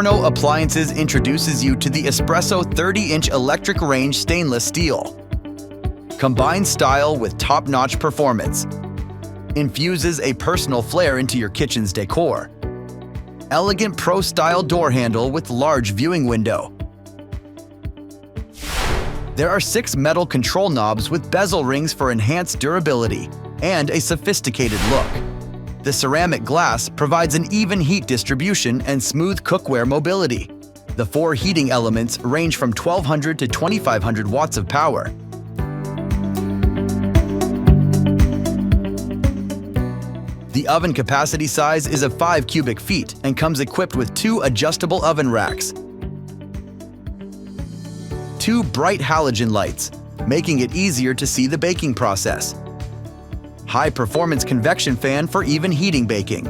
Forno Appliances introduces you to the Espresso 30-inch electric range stainless steel. Combines style with top-notch performance. Infuses a personal flair into your kitchen's decor. Elegant pro-style door handle with large viewing window. There are 6 metal control knobs with bezel rings for enhanced durability and a sophisticated look. The ceramic glass provides an even heat distribution and smooth cookware mobility. The 4 heating elements range from 1200 to 2500 watts of power. The oven capacity size is of 5 cubic feet and comes equipped with 2 adjustable oven racks, 2 bright halogen lights, making it easier to see the baking process. High-performance convection fan for even heating baking.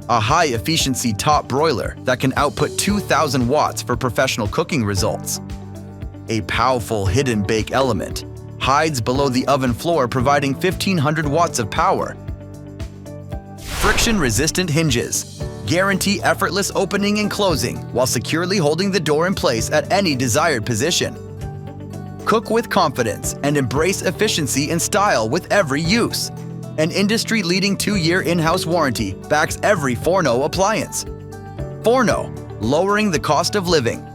A high-efficiency top broiler that can output 2,000 watts for professional cooking results. A powerful hidden bake element hides below the oven floor, providing 1,500 watts of power. Friction-resistant hinges guarantee effortless opening and closing while securely holding the door in place at any desired position. Cook with confidence and embrace efficiency and style with every use. An industry-leading 2-year in-house warranty backs every Forno appliance. Forno, lowering the cost of living.